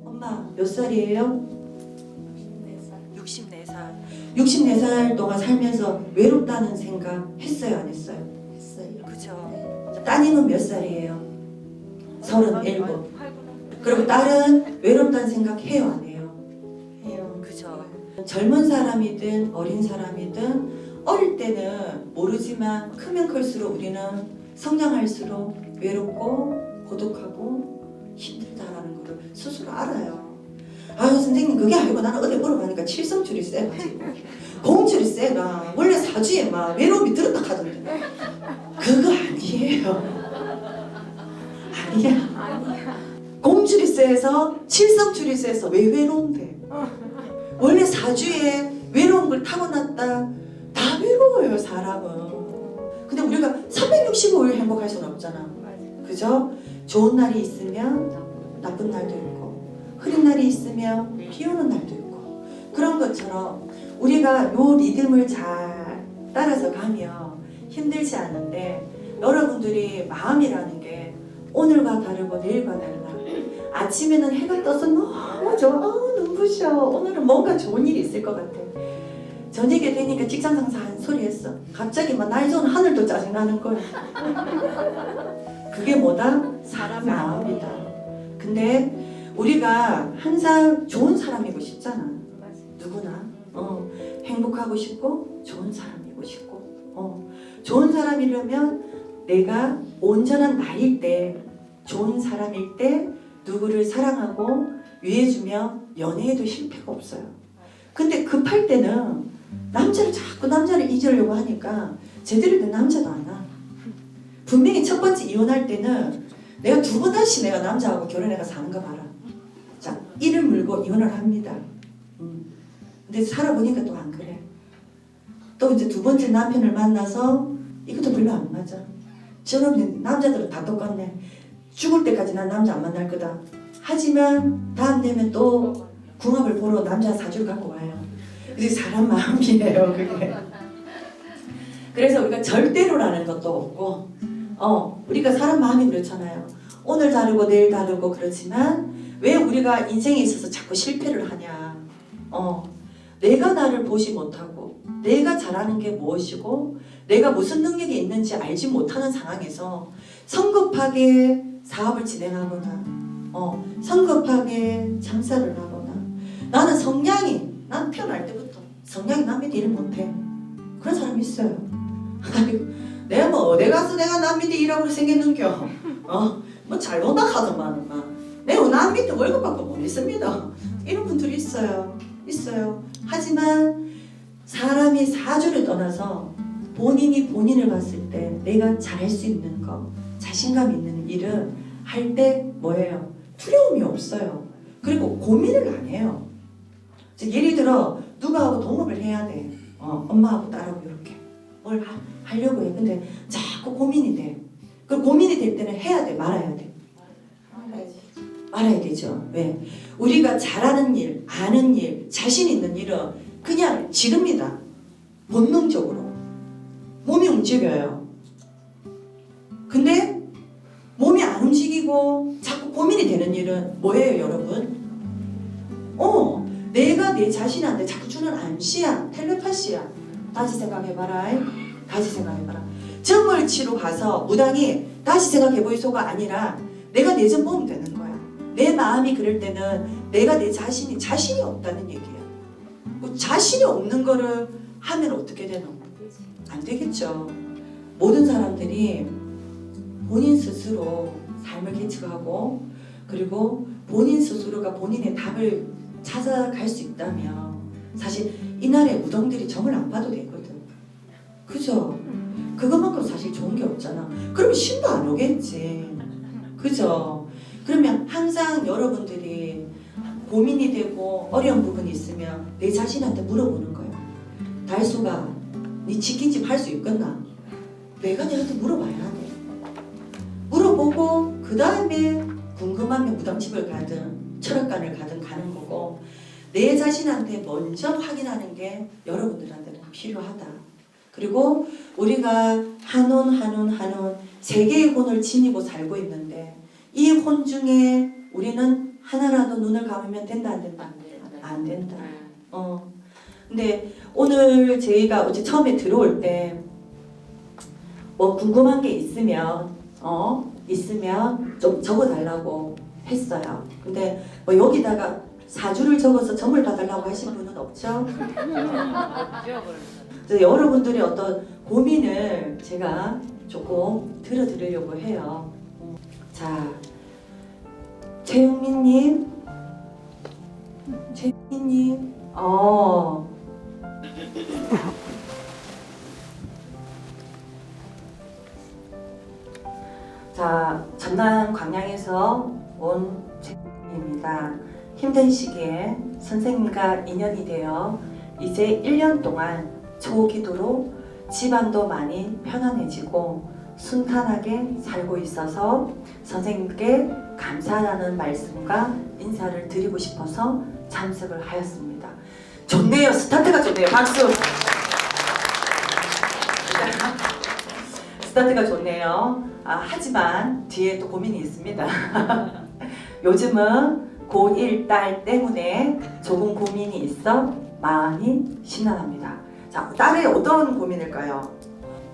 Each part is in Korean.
엄마 몇 살이에요? 64살. 64살 동안 살면서 외롭다는 생각 했어요, 안 했어요? 했어요. 그죠. 따님은 몇 살이에요? 37. 그리고 딸은 외롭다는 생각 해요, 안 해요? 해요. 그죠. 젊은 사람이든 어린 사람이든 어릴 때는 모르지만 크면 클수록 우리는 성장할수록 외롭고 고독하고 힘들다라는 거를 스스로 알아요. 아유 선생님 그게 아니고 나는 어디 물어보니까 칠성줄이 세가지고 공줄이 세가 원래 사주에 막 외로움이 들었다 하던데 그거 아니에요. 아니야. 공줄이 세서 칠성줄이 세서 왜 외로운데? 원래 사주에 외로운 걸 타고났다. 다 외로워요 사람은. 근데 우리가 365일 행복할 수는 없잖아. 그죠? 좋은 날이 있으면 나쁜 날도 있고 흐린 날이 있으면 비 오는 날도 있고 그런 것처럼 우리가 요 리듬을 잘 따라서 가면 힘들지 않은데 여러분들이 마음이라는 게 오늘과 다르고 내일과 달라. 아침에는 해가 떠서 너무 좋아. 눈부셔. 오늘은 뭔가 좋은 일이 있을 것 같아. 저녁에 되니까 직장 상사 한 소리 했어. 갑자기 막 나이 좋은 하늘도 짜증나는 거야. 그게 뭐다? 사람 마음이다. 근데 우리가 항상 좋은 사람이고 싶잖아. 누구나. 행복하고 싶고 좋은 사람이고 싶고 좋은 사람이려면 내가 온전한 나일 때 좋은 사람일 때 누구를 사랑하고 위해주며 연애에도 실패가 없어요. 근데 급할 때는 남자를 잊으려고 하니까 제대로 된 남자도 안 와. 분명히 첫 번째 이혼할 때는 내가 두 번 다시 내가 남자하고 결혼해가 사는 거 봐라. 자, 이를 물고 이혼을 합니다. 근데 살아보니까 또 안 그래. 또 이제 두 번째 남편을 만나서 이것도 별로 안 맞아. 저는 남자들은 다 똑같네. 죽을 때까지 난 남자 안 만날 거다. 하지만 다음 되면 또 궁합을 보러 남자 사주를 갖고 와요. 그게 사람 마음이에요, 그게. 그래서 우리가 절대로라는 것도 없고, 우리가 사람 마음이 그렇잖아요. 오늘 다르고 내일 다르고 그렇지만 왜 우리가 인생에 있어서 자꾸 실패를 하냐? 내가 나를 보지 못하고 내가 잘하는 게 무엇이고 내가 무슨 능력이 있는지 알지 못하는 상황에서 성급하게 사업을 진행하거나 성급하게 장사를 하거나 나는 태어날 때부터 성향이 남의 일을 못해. 그런 사람이 있어요. 내가 뭐 어디 가서 내가 남 밑에 일하고 생겼는겨. 뭐 잘 본다 하더만 내가 남 밑에 월급 받고 못 있습니다. 이런 분들이 있어요. 하지만 사람이 사주를 떠나서 본인이 본인을 봤을 때 내가 잘할 수 있는 거 자신감 있는 일은 할 때 뭐예요? 두려움이 없어요. 그리고 고민을 안 해요. 예를 들어 누구하고 동업을 해야 돼. 엄마하고 딸하고 이렇게 뭘 하려고 해. 근데 자꾸 고민이 돼. 그 고민이 될 때는 해야 돼, 말아야 돼. 말아야 되죠. 왜? 우리가 잘하는 일, 아는 일, 자신 있는 일은 그냥 지릅니다. 본능적으로 몸이 움직여요. 근데 몸이 안 움직이고 자꾸 고민이 되는 일은 뭐예요, 여러분? 내가 내 자신한테 자꾸 주는 암시야, 텔레파시야. 다시 생각해봐라. 점을 치러 가서 무당이 다시 생각해보이소가 아니라 내가 내점 보면 되는 거야. 내 마음이 그럴 때는 내가 내 자신이 없다는 얘기야. 자신이 없는 거를 하면 어떻게 되노? 안 되겠죠. 모든 사람들이 본인 스스로 삶을 개척하고 그리고 본인 스스로가 본인의 답을 찾아갈 수 있다면 사실 이날의 무당들이 점을 안 봐도 되거든. 그죠? 그것만큼 사실 좋은 게 없잖아. 그러면 신도 안 오겠지. 그죠? 그러면 항상 여러분들이 고민이 되고 어려운 부분이 있으면 내 자신한테 물어보는 거야. 달수가 네 치킨집 할 수 있겠나? 내가 내한테 물어봐야 돼. 물어보고 그 다음에 궁금하면 무당집을 가든 철학관을 가든 가는 거고 내 자신한테 먼저 확인하는 게 여러분들한테는 필요하다. 그리고 우리가 한온 세 개의 혼을 지니고 살고 있는데 이 혼 중에 우리는 하나라도 눈을 감으면 된다 안 된다? 안 된다. 근데 오늘 저희가 어제 처음에 들어올 때 뭐 궁금한 게 있으면 좀 적어달라고 했어요. 근데 뭐 여기다가 4주를 적어서 점을 봐달라고 하신 분은 없죠? 그래서 여러분들의 어떤 고민을 제가 조금 들어드리려고 해요. 자, 최영민님, 자, 전남 광양에서 온 최영민입니다. 힘든 시기에 선생님과 인연이 되어 이제 1년 동안 초기도로 집안도 많이 편안해지고 순탄하게 살고 있어서 선생님께 감사하다는 말씀과 인사를 드리고 싶어서 참석을 하였습니다. 좋네요. 스타트가 좋네요. 박수! 스타트가 좋네요. 하지만 뒤에 또 고민이 있습니다. 요즘은 고1 딸 때문에 조금 고민이 있어 마음이 심란합니다. 자, 딸의 어떤 고민일까요?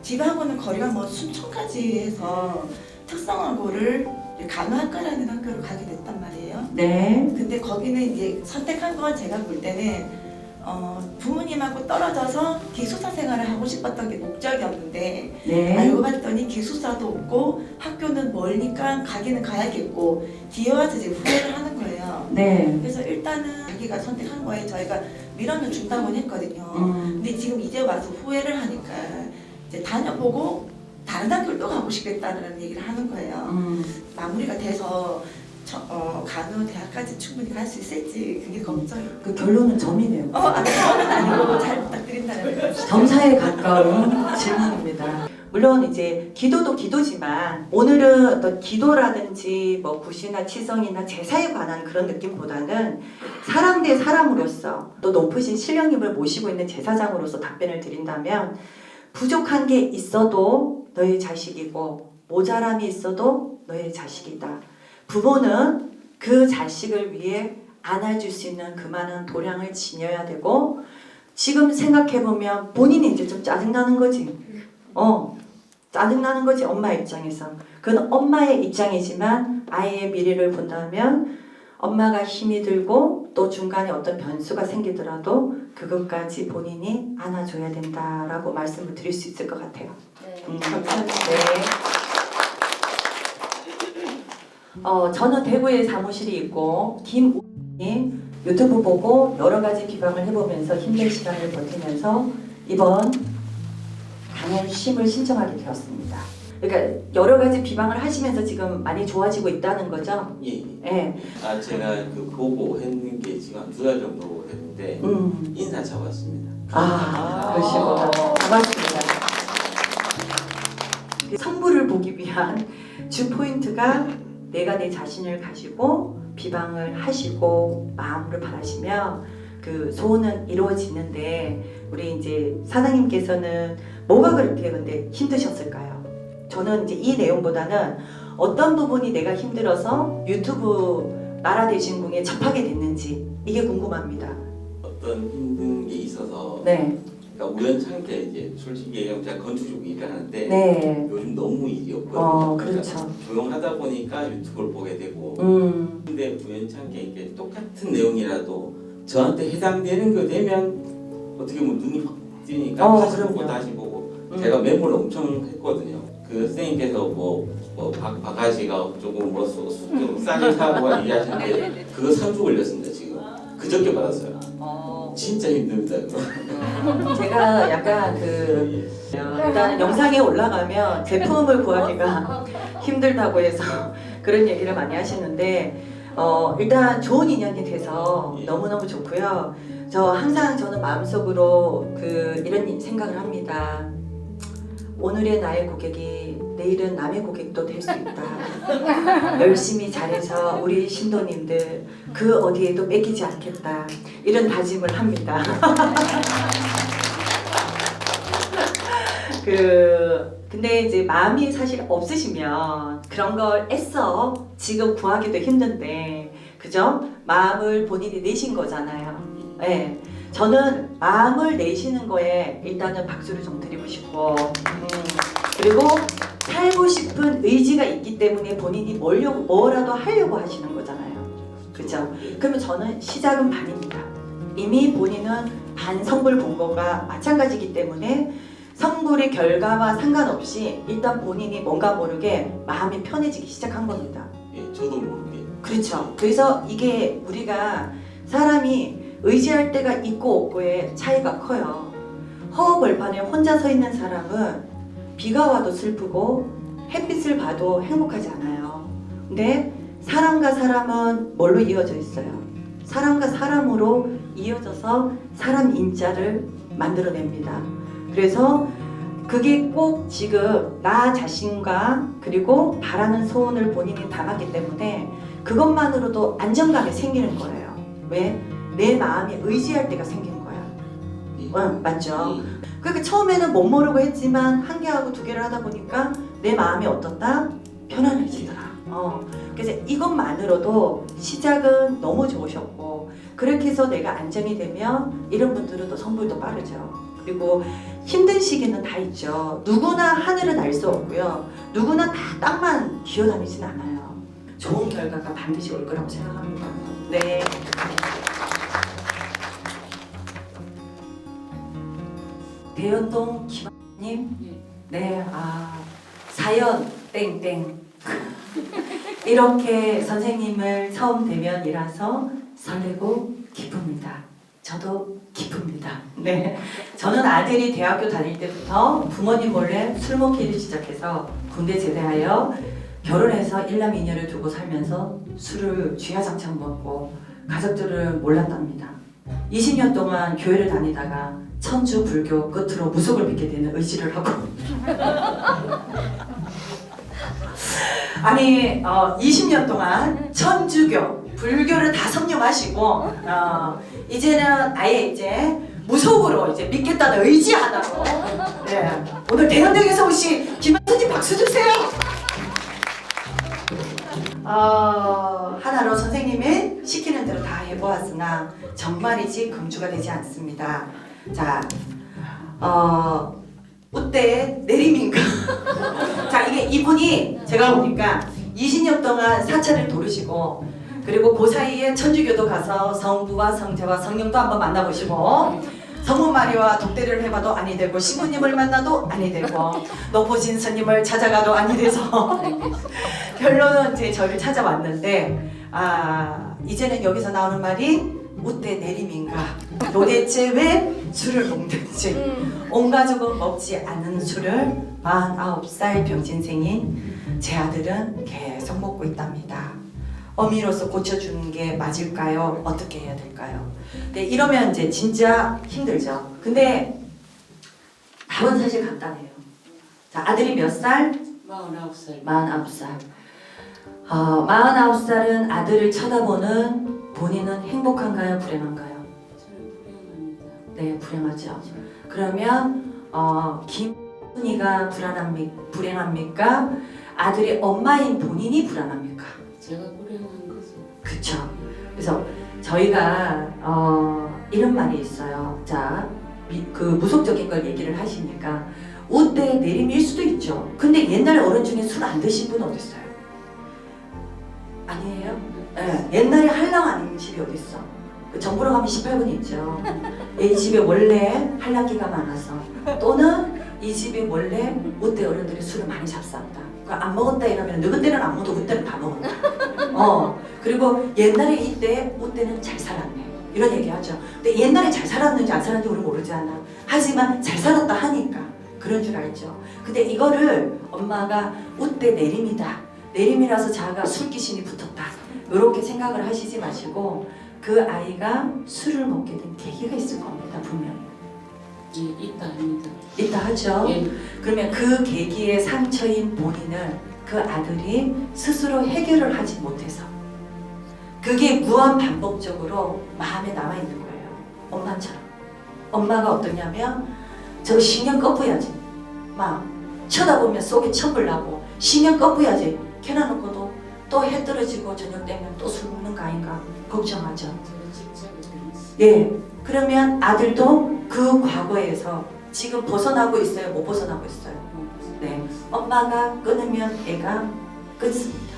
집하고는 거리가 뭐 순천까지 해서 특성화고를 간호학과라는 학교로 가게 됐단 말이에요. 네. 근데 거기는 이제 선택한 건 제가 볼 때는 부모님하고 떨어져서 기숙사 생활을 하고 싶었던 게 목적이었는데 네. 알고 봤더니 기숙사도 없고 학교는 멀니까 가기는 가야겠고 뒤에 와서 이제 후회를 하는 거예요. 네. 그래서 일단은 자기가 선택한 거에 저희가 밀어는 준다고 했거든요. 근데 지금 이제 와서 후회를 하니까 이제 다녀보고 다른 학교를 또 가고 싶겠다는 얘기를 하는 거예요. 마무리가 돼서 간호대학까지 충분히 갈 수 있을지 그게 걱정이에요. 그 결론은 점이네요. 저는 아니고 잘 부탁드린다는 거죠. 점사에 가까운 질문입니다. 물론 이제 기도도 기도지만 오늘은 어떤 기도라든지 뭐 굿이나 치성이나 제사에 관한 그런 느낌보다는 사람 대 사람으로서 또 높으신 신령님을 모시고 있는 제사장으로서 답변을 드린다면 부족한 게 있어도 너의 자식이고 모자람이 있어도 너의 자식이다. 부모는 그 자식을 위해 안아줄 수 있는 그만한 도량을 지녀야 되고 지금 생각해보면 본인이 이제 좀 짜증나는 거지. 짜증나는 거지 엄마 입장에서. 그건 엄마의 입장이지만 아이의 미래를 본다면 엄마가 힘이 들고 또 중간에 어떤 변수가 생기더라도 그것까지 본인이 안아줘야 된다라고 말씀을 드릴 수 있을 것 같아요. 감사합니다. 네. 저는 대구에 사무실이 있고 김우님 유튜브 보고 여러 가지 비방을 해보면서 힘든 시간을 버티면서 이번 강연 쉼을 신청하게 되었습니다. 그러니까 여러 가지 비방을 하시면서 지금 많이 좋아지고 있다는 거죠? 예. 네. 제가 그 보고 했는 게 지금 한 2달 정도 됐는데 인사차 왔습니다. 그러시구나. 고맙습니다. 그 성부를 보기 위한 주 포인트가 내가 내 자신을 가지고 비방을 하시고 마음을 바라시며 그 소원은 이루어지는데 우리 이제 사장님께서는 뭐가 그렇게 근데 힘드셨을까요? 저는 이제 이 내용보다는 어떤 부분이 내가 힘들어서 유튜브 나라대진궁에 접하게 됐는지 이게 궁금합니다. 어떤 힘든 게 있어서 네. 그러니까 우연찮게 이제 솔직히 얘기하면 제가 건축 쪽 일을 하는데 네. 요즘 너무 일이 없거든요. 그렇죠. 그러니까 조용하다 보니까 유튜브를 보게 되고 근데 우연찮게 이게 똑같은 내용이라도 저한테 해당되는 거 되면 어떻게 보면 눈이 확 뜨니까 다시 보고 그럼요. 다시 보고 제가 메모를 엄청 했거든요. 그 선생님께서 바가지가 조금 좀 싸게 사고 얘기하시는데 그거 3주 걸렸습니다 지금. 그저께 받았어요. 진짜 힘듭니다. 제가 약간 일단 영상에 올라가면 제품을 구하기가 힘들다고 해서 그런 얘기를 많이 하시는데 일단 좋은 인연이 돼서 너무너무 좋고요. 항상 저는 마음속으로 이런 생각을 합니다. 오늘의 나의 고객이 내일은 남의 고객도 될 수 있다. 열심히 잘해서 우리 신도님들 그 어디에도 뺏기지 않겠다. 이런 다짐을 합니다. 근데 이제 마음이 사실 없으시면 그런 걸 애써 지금 구하기도 힘든데, 그죠? 마음을 본인이 내신 거잖아요. 네. 저는 마음을 내시는 거에 일단은 박수를 좀 드리고 싶고, 그리고 살고 싶은 의지가 있기 때문에 본인이 뭐라도 하려고 하시는 거잖아요. 그죠? 그러면 저는 시작은 반입니다. 이미 본인은 반 성불 본 거가 마찬가지이기 때문에 성불의 결과와 상관없이 일단 본인이 뭔가 모르게 마음이 편해지기 시작한 겁니다. 예, 저도 모르게. 그렇죠. 그래서 이게 우리가 사람이 의지할 때가 있고 없고의 차이가 커요. 허허벌판에 혼자 서 있는 사람은 비가 와도 슬프고 햇빛을 봐도 행복하지 않아요. 근데 사람과 사람은 뭘로 이어져 있어요? 사람과 사람으로 이어져서 사람 인자를 만들어냅니다. 그래서 그게 꼭 지금 나 자신과 그리고 바라는 소원을 본인이 담았기 때문에 그것만으로도 안정감이 생기는 거예요. 왜? 내 마음이 의지할 때가 생기는 거야. 맞죠? 그러니까 처음에는 못 모르고 했지만 한 개하고 두 개를 하다 보니까 내 마음이 어떻다? 편안해지더라. 그래서 이것만으로도 시작은 너무 좋으셨고, 그렇게 해서 내가 안정이 되면 이런 분들은 또 성불도 빠르죠. 그리고 힘든 시기는 다 있죠. 누구나 하늘을 날 수 없고요. 누구나 다 땅만 기어다니진 않아요. 좋은 결과가 반드시 올 거라고 생각합니다. 네. 대연동 김님, 네, 사연 땡땡. 이렇게 선생님을 처음 대면이라서 설레고 기쁩니다. 저도 기쁩니다. 네, 저는 아들이 대학교 다닐 때부터 부모님 몰래 술 먹기를 시작해서 군대 제대하여 결혼해서 일남 이녀를 두고 살면서 술을 쥐야장창 먹고 가족들을 몰랐답니다. 20년 동안 교회를 다니다가 천주 불교 끝으로 무속을 믿게 되는 의지를 하고 아니 20년 동안 천주교 불교를 다 섭렵하시고 이제는 아예 이제 무속으로 이제 믿겠다는 의지 하나로 네. 오늘 대연동에서 오신 김한선님 박수 주세요. 하나로 선생님이 시키는 대로 다 해보았으나 정말이지 금주가 되지 않습니다. 자, 우때 내림인가? 자, 이게 이분이 제가 보니까 20년 동안 사찰을 도르시고, 그리고 그 사이에 천주교도 가서 성부와 성자와 성령도 한번 만나보시고, 성모 마리와 독대를 해봐도 아니 되고, 신부님을 만나도 아니 되고, 노포진 스님을 찾아가도 아니 돼서 결론은 이제 저를 찾아왔는데, 이제는 여기서 나오는 말이 우때 내림인가? 도대체 왜 술을 먹는지. 온 가족은 먹지 않는 술을 49살 병진생인 제 아들은 계속 먹고 있답니다. 어미로서 고쳐주는 게 맞을까요? 어떻게 해야 될까요? 네, 이러면 이제 진짜 힘들죠. 근데 답은 사실 간단해요. 자, 아들이 몇 살? 49살. 49살. 49살은 아들을 쳐다보는 본인은 행복한가요? 불행한가요? 저는 불행합니다. 네, 불행하죠. 그러면 김순이가 불행합니까? 아들의 엄마인 본인이 불안합니까? 제가 불행한 거죠. 그쵸. 그래서 저희가 이런 말이 있어요. 자, 그 무속적인 걸 얘기를 하시니까 우때 내림일 수도 있죠. 근데 옛날 어른 중에 술 안 드신 분 어디 있어요? 아니에요? 네, 옛날에 한랑 아닌 집이 어디 있어? 그 정부로 가면 18분 있죠. 이 집에 원래 한량기가 많아서, 또는 이 집에 원래 우때 어른들이 술을 많이 잡쌌다. 안 먹었다 이러면 너희 때는 안 먹어도 그때는 다 먹었다. 그리고 옛날에 이때 우때는 잘 살았네 이런 얘기하죠. 근데 옛날에 잘 살았는지 안 살았는지 우리 모르잖아. 하지만 잘 살았다 하니까 그런 줄 알죠. 근데 이거를 엄마가 우때 내림이다, 내림이라서 자가 술 귀신이 붙었다, 이렇게 생각을 하시지 마시고 그 아이가 술을 먹게 된 계기가 있을 겁니다. 분명히. 예, 있다 합니다. 있다 하죠. 예. 그러면 그 계기의 상처인 본인을 그 아들이 스스로 해결을 하지 못해서 그게 무한 반복적으로 마음에 남아있는 거예요. 엄마처럼. 엄마가 어떠냐면 저 신경 꺼부야지. 막 쳐다보면 속에 천불 나고 신경 꺼부야지. 켜놔놓고도 또 해 떨어지고 저녁 되면 또 술 먹는 거 아닌가 걱정하죠. 저는 집착이 들었어요. 예. 그러면 아들도 그 과거에서 지금 벗어나고 있어요? 못 벗어나고 있어요? 네. 엄마가 끊으면 애가 끊습니다.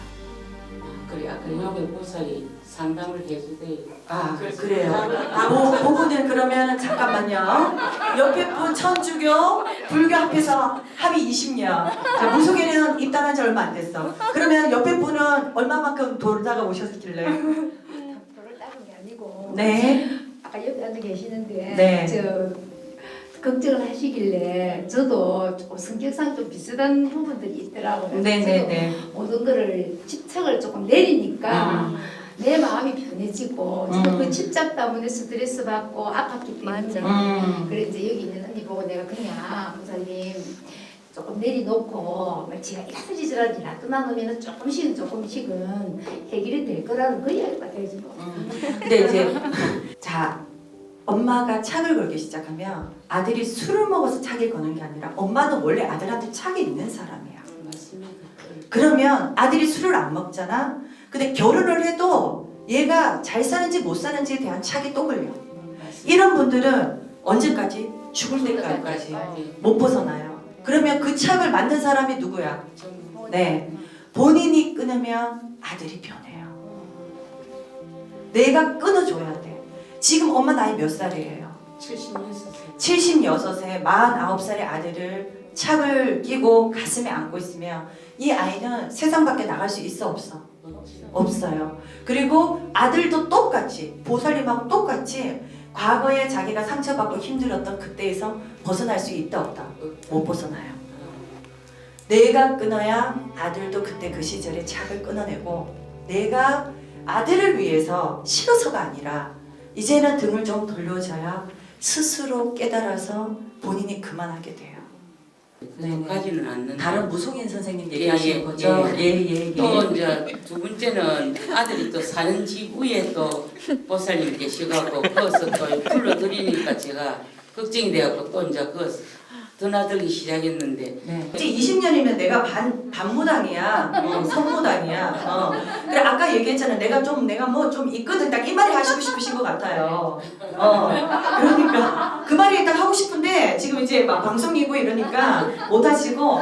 그래 아까 여기 보살이 상담을 해주대요. 아, 그래요. 그 부분은 그러면 잠깐만요. 옆에 분 천주교, 불교 합해서 합의 20년. 자, 무속에는 입단한 지 얼마 안 됐어. 그러면 옆에 분은 얼마만큼 돌다가 오셨길래? 도를 따른 게 아니고 네. 아까 옆에 앉아 계시는데 네. 저 걱정을 하시길래 저도 조금 성격상 좀 비슷한 부분들이 있더라고요. 네네네. 저도 모든 거를 집착을 조금 내리니까 내 마음이 편해지고 저도 그 집착 때문에 스트레스 받고 아팠기 때문에 그래 이제 여기 있는 언니 보고 내가 그냥 목사님 조금 내리놓고 제가 이라저라지 놔둬놓으면 조금씩은 해결이 될 거라는 그 이야기가 되죠. 근데 이제 자, 엄마가 착을 걸기 시작하면 아들이 술을 먹어서 착을 거는 게 아니라 엄마는 원래 아들한테 착이 있는 사람이야. 맞습니다. 그러면 아들이 술을 안 먹잖아. 근데 결혼을 해도 얘가 잘 사는지 못 사는지에 대한 착이 또 걸려. 이런 분들은 언제까지? 죽을 때까지 못 벗어나요. 그러면 그 착을 만든 사람이 누구야? 네, 본인이 끊으면 아들이 변해요. 내가 끊어줘야 돼. 지금 엄마 나이 몇 살이에요? 76세. 76세 49살의 아들을 착을 끼고 가슴에 안고 있으면 이 아이는 세상 밖에 나갈 수 있어 없어? 없어요. 그리고 아들도 똑같이 보살님하고 똑같이 과거에 자기가 상처받고 힘들었던 그때에서 벗어날 수 있다 없다? 못 벗어나요. 내가 끊어야 아들도 그때 그 시절에 착을 끊어내고 내가 아들을 위해서 싫어서가 아니라 이제는 등을 좀 돌려줘야 스스로 깨달아서 본인이 그만하게 돼요. 그까지는 않는데. 다른 무속인 선생님 예, 얘기하시는 예, 거죠? 예. 또 이제 두 번째는 아들이 또 사는 집 위에 또 보살님 계시갖고 거기서 또 불러드리니까 제가 걱정이 돼갖고 또 이제 그 드나들기 시작했는데 네. 이제 20년이면 내가 반무당이야, 선무당이야. 그래 아까 얘기했잖아. 내가 뭐 좀 있거든. 딱 이 말이 하시고 싶으신 것 같아요. 그러니까 그 말이 딱 하고 싶은데 지금 이제 막 방송이고 이러니까 못 하시고,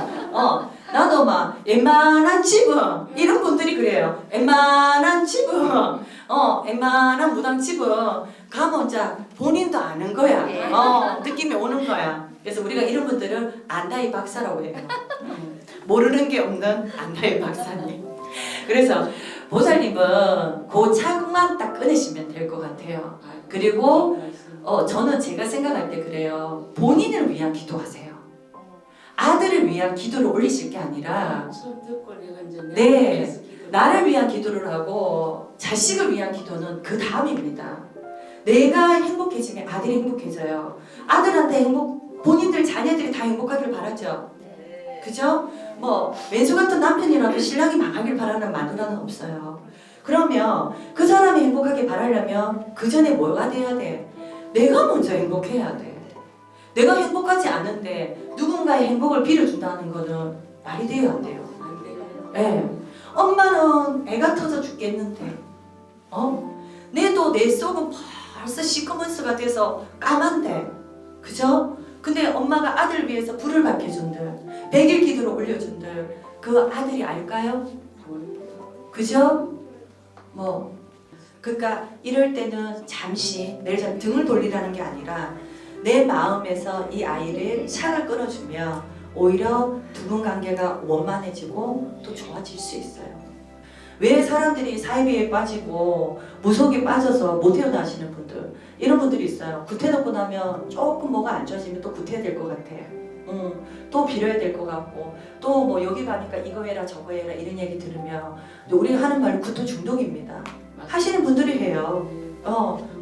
나도 막 웬만한 집은 이런 분들이 그래요. 웬만한 집은, 웬만한 무당 집은 가면 자 본인도 아는 거야. 느낌이 오는 거야. 그래서 우리가 이런 분들을 안다이 박사라고 해요. 모르는 게 없는 안다이 박사님. 그래서 보살님은 그 착만 딱 끊으시면 될 것 같아요. 그리고 저는 제가 생각할 때 그래요. 본인을 위한 기도하세요. 아들을 위한 기도를 올리실 게 아니라 네, 나를 위한 기도를 하고 자식을 위한 기도는 그 다음입니다. 내가 행복해지면 아들이 행복해져요. 아들한테 본인들 자녀들이 다 행복하길 바라죠. 그죠? 뭐 왼수 같은 남편이라도 신랑이 망하길 바라는 마누라는 없어요. 그러면 그 사람이 행복하게 바라려면 그 전에 뭐가 돼야 돼? 내가 먼저 행복해야 돼. 내가 행복하지 않은데 누군가의 행복을 빌어준다는 거는 말이 돼요, 안 돼요? 네. 엄마는 애가 터져 죽겠는데, 내도 내 속은 벌써 시커먼스가 돼서 까만데, 그죠? 근데 엄마가 아들을 위해서 불을 밝혀준들, 100일 기도를 올려준들, 그 아들이 알까요? 그죠? 그러니까 이럴 때는 잠시 내가 등을 돌리라는 게 아니라 내 마음에서 이 아이를 착을 끊어주면 오히려 두 분 관계가 원만해지고 또 좋아질 수 있어요. 왜 사람들이 사이비에 빠지고 무속에 빠져서 못 태어나시는 분들, 이런 분들이 있어요. 구태놓고 나면 조금 뭐가 안 좋아지면 또 구태야 될 것 같아. 또 빌어야 될 것 같고, 또 뭐 여기 가니까 이거 해라 저거 해라 이런 얘기 들으면 우리가 하는 말은 구토 중독입니다. 하시는 분들이 해요.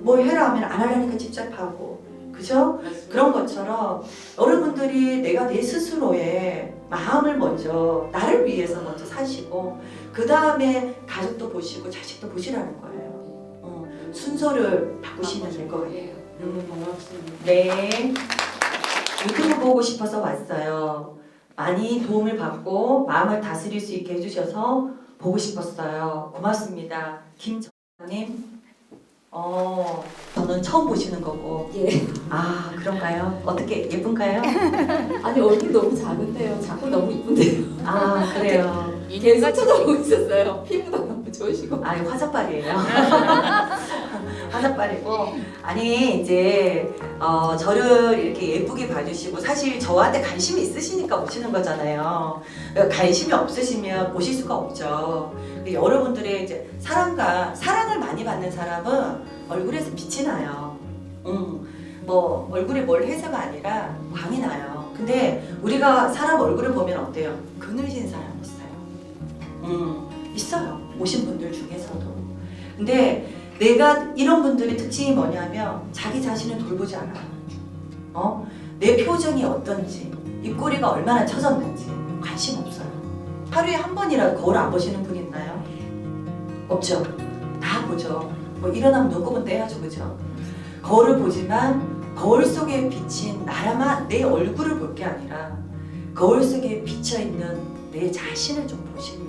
뭐 해라 하면 안 하려니까 집착하고, 그죠? 그런 것처럼 여러분들이 내가 내 스스로의 마음을 먼저 나를 위해서 먼저 사시고 그 다음에 가족도 보시고 자식도 보시라는 거예요. 순서를 바꾸시면 될 것 같아요. 너무 고맙습니다. 네. 유튜브 보고 싶어서 왔어요. 많이 도움을 받고 마음을 다스릴 수 있게 해주셔서 보고 싶었어요. 고맙습니다. 김정님. 저는 처음 보시는 거고. 예. 아, 그런가요? 어떻게 예쁜가요? 아니 얼굴 너무 작은데요. 자꾸 너무 이쁜데요. 아, 그래요. 계속 쳐다보고 있었어요. 피부도 너무 좋으시고. 아, 화장빨이에요. 화장빨이고. 아니, 이제 저를 이렇게 예쁘게 봐주시고 사실 저한테 관심이 있으시니까 오시는 거잖아요. 그러니까 관심이 없으시면 오실 수가 없죠. 여러분들의 이제 사랑을 많이 받는 사람은 얼굴에서 빛이 나요. 뭐 얼굴에 뭘 해서가 아니라 광이 나요. 근데 우리가 사람 얼굴을 보면 어때요? 그늘진 사람 있어요. 있어요. 오신 분들 중에서도. 근데 내가 이런 분들의 특징이 뭐냐면 자기 자신을 돌보지 않아요. 내 표정이 어떤지, 입꼬리가 얼마나 처졌는지 관심 없어요. 하루에 한 번이라도 거울 안 보시는 분 있나요? 없죠. 다 보죠. 뭐 일어나면 눈곱은 떼야죠, 그죠? 거울을 보지만 거울 속에 비친 나라만 내 얼굴을 볼 게 아니라 거울 속에 비쳐 있는 내 자신을 좀 보시면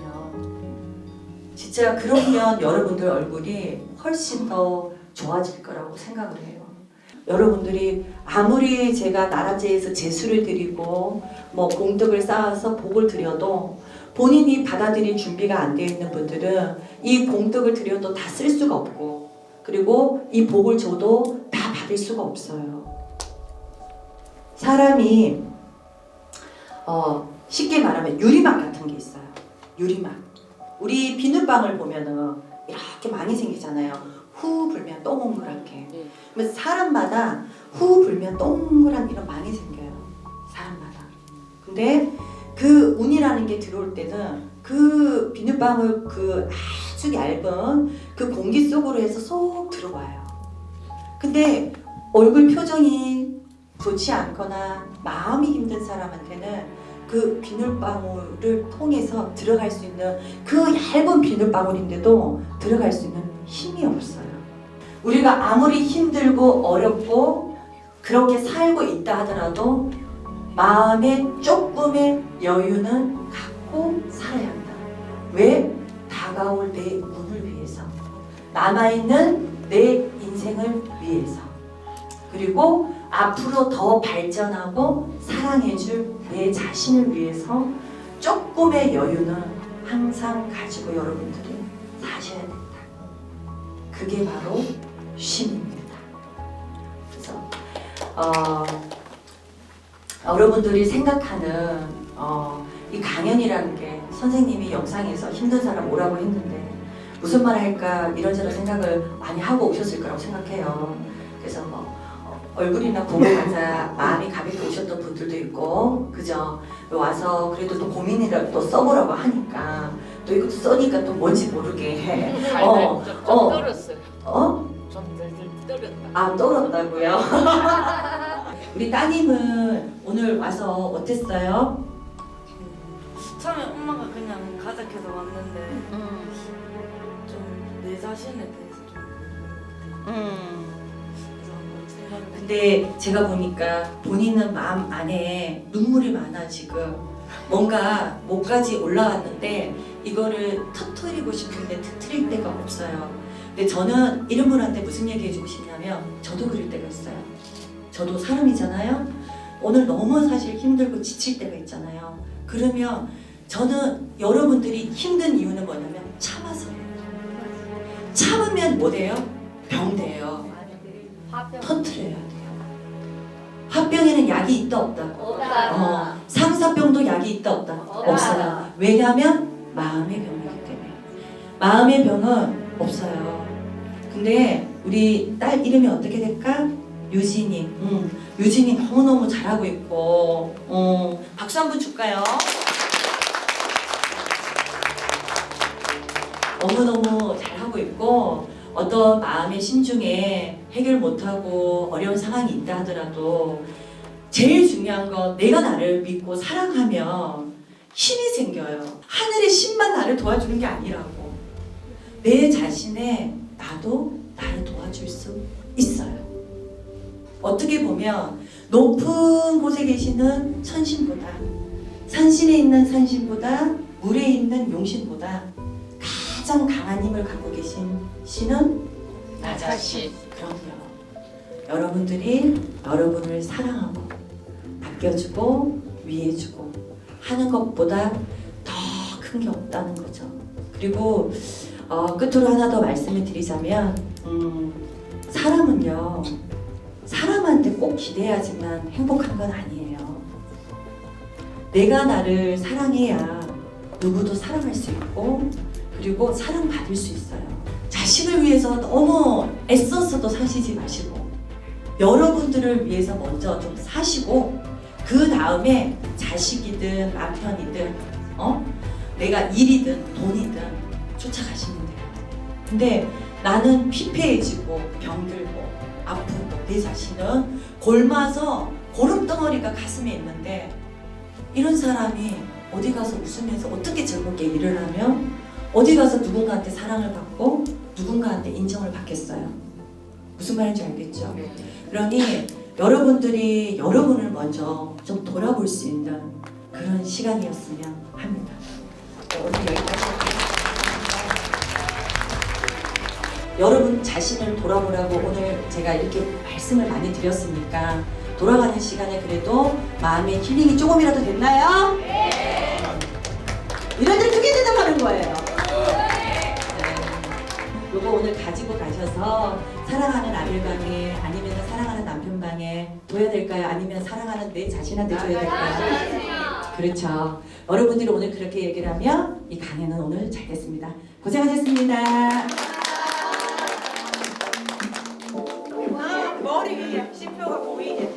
진짜 그러면 여러분들 얼굴이 훨씬 더 좋아질 거라고 생각을 해요. 여러분들이 아무리 제가 나라제에서 제수를 드리고 뭐 공덕을 쌓아서 복을 드려도 본인이 받아들일 준비가 안 되어 있는 분들은 이 공덕을 드려도 다 쓸 수가 없고 그리고 이 복을 줘도 다 받을 수가 없어요. 사람이 쉽게 말하면 유리막 같은 게 있어요. 유리막. 우리 비눗방울 보면은 이렇게 많이 생기잖아요. 후 불면 동그랗게. 그러면 사람마다 후 불면 동그란 이런 망이 생겨요. 사람마다. 근데 그 운이라는 게 들어올 때는 그 비눗방울 그 아주 얇은 그 공기 속으로 해서 쏙 들어와요. 근데 얼굴 표정이 좋지 않거나 마음이 힘든 사람한테는 그 비눗방울을 통해서 들어갈 수 있는 그 얇은 비눗방울인데도 들어갈 수 있는 힘이 없어요. 우리가 아무리 힘들고 어렵고 그렇게 살고 있다 하더라도 마음에 조금의 여유는 갖고 살아야 한다. 왜? 다가올 내 운을 위해서, 남아있는 내 인생을 위해서, 그리고 앞으로 더 발전하고 사랑해줄 내 자신을 위해서 조금의 여유는 항상 가지고 여러분들이 사셔야 된다. 그게 바로 쉼입니다. 그래서 여러분들이 생각하는 이 강연이라는 게 선생님이 영상에서 힘든 사람 오라고 했는데 무슨 말 할까 이런저런 생각을 많이 하고 오셨을 거라고 생각해요. 그래서 뭐 얼굴이나 보고 가자 마음이 가볍게 오셨던 분들도 있고 그죠? 와서 그래도 또 고민이라도 또 써보라고 하니까 또 이것도 써니까 또 뭔지 모르게 해. 좀 떨었어요. 좀 떨었다. 아, 떨었다고요? 우리 따님은 오늘 와서 어땠어요? 처음에 엄마가 그냥 가자 해서 왔는데 좀 내 자신에 대해서 좀 그래서 한번 생각을 근데 제가 보니까 본인은 마음 안에 눈물이 많아 지금. 뭔가 목까지 올라왔는데 이거를 터트리고 싶은데 터트릴 데가 없어요. 근데 저는 이런 분한테 무슨 얘기 해주고 싶냐면 저도 그럴 때가 있어요. 저도 사람이잖아요. 오늘 너무 사실 힘들고 지칠 때가 있잖아요. 그러면 저는 여러분들이 힘든 이유는 뭐냐면 참아서예요. 참으면 뭐 돼요? 병 돼요. 터트려야 돼요. 화병에는 약이 있다 없다? 상사병도 약이 있다 없다? 없어요. 왜냐하면 마음의 병이기 때문에. 마음의 병은 없어요. 근데 우리 딸 이름이 어떻게 될까? 유진이. 유진이 너무너무 잘하고 있고 박수 한번 줄까요? 너무너무 잘하고 있고 어떤 마음의 심중에 해결 못하고 어려운 상황이 있다 하더라도 제일 중요한 건 내가 나를 믿고 사랑하면 힘이 생겨요. 하늘의 신만 나를 도와주는 게 아니라고. 내 자신에 나도 나를 도와줄 수 있어요. 어떻게 보면 높은 곳에 계시는 천신보다 산신에 있는 산신보다 물에 있는 용신보다 가장 강한 힘을 갖고 계신 신은 나 자신. 그럼요. 여러분들이 여러분을 사랑하고 아껴주고 위해주고 하는 것보다 더 큰 게 없다는 거죠. 그리고 끝으로 하나 더 말씀을 드리자면 사람은요 사람한테 꼭 기대하지만 행복한 건 아니에요. 내가 나를 사랑해야 누구도 사랑할 수 있고 그리고 사랑받을 수 있어요. 자식을 위해서 너무 애써서도 사시지 마시고 여러분들을 위해서 먼저 좀 사시고 그 다음에 자식이든 남편이든 내가 일이든 돈이든 쫓아가시면 돼요. 근데 나는 피폐해지고 병들고 아프고 내 자신은 골마서 고름덩어리가 가슴에 있는데 이런 사람이 어디 가서 웃으면서 어떻게 즐겁게 일을 하면 어디 가서 누군가한테 사랑을 받고 누군가한테 인정을 받겠어요. 무슨 말인지 알겠죠? 그러니 여러분들이 여러분을 먼저 좀 돌아볼 수 있는 그런 시간이었으면 합니다. 오늘 여기까지 할게요. 여러분 자신을 돌아보라고 오늘 제가 이렇게 말씀을 많이 드렸으니까 돌아가는 시간에 그래도 마음의 힐링이 조금이라도 됐나요? 네. 이런들 크게 대답하는 거예요. 요거 오늘 가지고 가셔서 사랑하는 아들 방에 아니면 사랑하는 남편 방에 둬야 될까요? 아니면 사랑하는 내 자신한테 줘야 될까요? 그렇죠. 여러분들이 오늘 그렇게 얘기를 하면 이 강연은 오늘 잘 됐습니다. 고생하셨습니다. 머리 위에 쉼표가 보이게.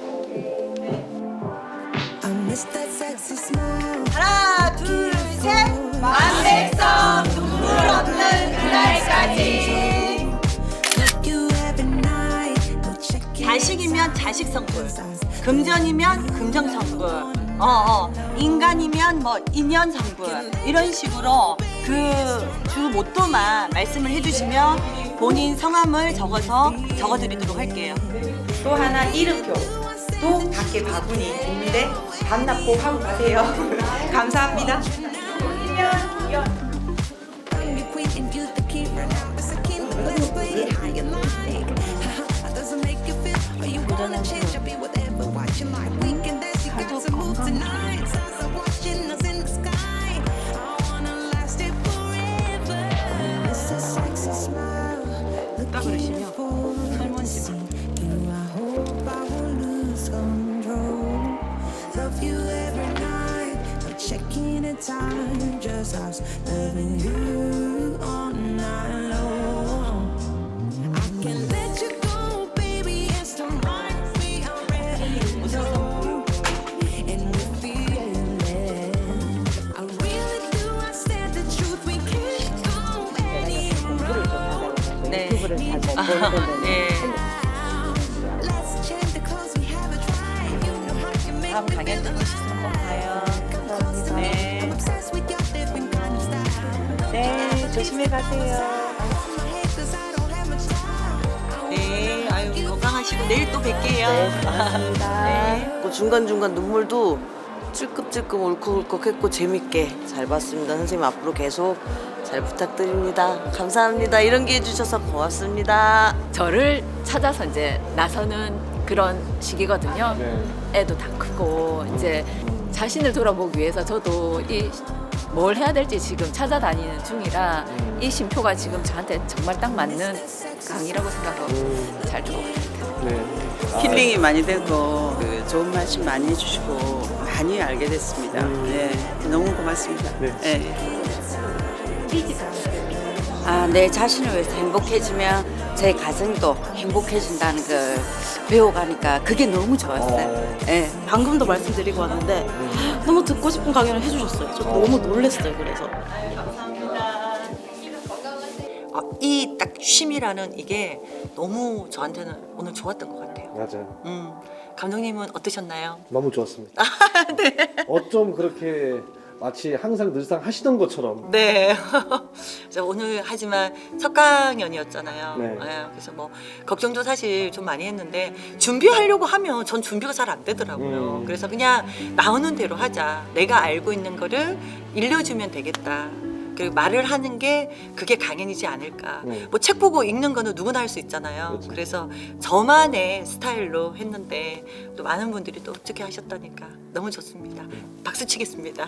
하나, 둘, 셋. 만백성 눈물 없는 그날까지. 자식이면 자식 성불, 금전이면 금전 성불, 인간이면 뭐 인연 성불 이런 식으로 그 주 모토만 말씀을 해주시면 본인 성함을 적어드리도록 할게요. 또 하나 이름표. 또 밖에 바구니 있는데 반납 꼭 하고 가세요. 감사합니다. 딱 그러시면 설문지 다음 강연 듣고 싶은 거 봐요. 네. 네, 조심히 가세요. 네, 아유 건강하시고 내일 또 뵐게요. 네, 고맙습니다. 네. 중간중간 눈물도 찔끔찔끔 울컥울컥했고 재밌게 잘 봤습니다. 선생님 앞으로 계속 잘 부탁드립니다. 감사합니다. 이런 기회 주셔서 고맙습니다. 저를 찾아서 이제 나서는 그런 시기거든요. 애도 다 크고 이제 자신을 돌아보기 위해서 저도 뭘 해야 될지 지금 찾아다니는 중이라 이 쉼표가 지금 저한테 정말 딱 맞는 강의라고 생각하고 잘 들어요. 네. 힐링이 많이 되고 좋은 말씀 많이 해주시고 많이 알게 됐습니다. 네, 너무 고맙습니다. 네. 내 자신을 위해서 행복해지면 제 가정도 행복해진다는 걸 배워가니까 그게 너무 좋았어요. 네. 방금도 말씀드리고 왔는데 너무 듣고 싶은 강연을 해주셨어요. 저 너무 놀랐어요. 그래서 이 딱 쉼이라는 이게 너무 저한테는 오늘 좋았던 것 같아요. 맞아요. 감독님은 어떠셨나요? 너무 좋았습니다. 네. 어쩜 그렇게 마치 항상 늘상 하시던 것처럼. 네. 그래서 오늘 하지만 첫 강연이었잖아요. 네. 그래서 뭐 걱정도 사실 좀 많이 했는데 준비하려고 하면 전 준비가 잘 안 되더라고요. 그래서 그냥 나오는 대로 하자. 내가 알고 있는 거를 일러주면 되겠다. 그리고 말을 하는 게 그게 강연이지 않을까. 뭐 책 보고 읽는 거는 누구나 할 수 있잖아요. 그렇죠. 그래서 저만의 스타일로 했는데 또 많은 분들이 또 어떻게 하셨다니까 너무 좋습니다. 박수 치겠습니다.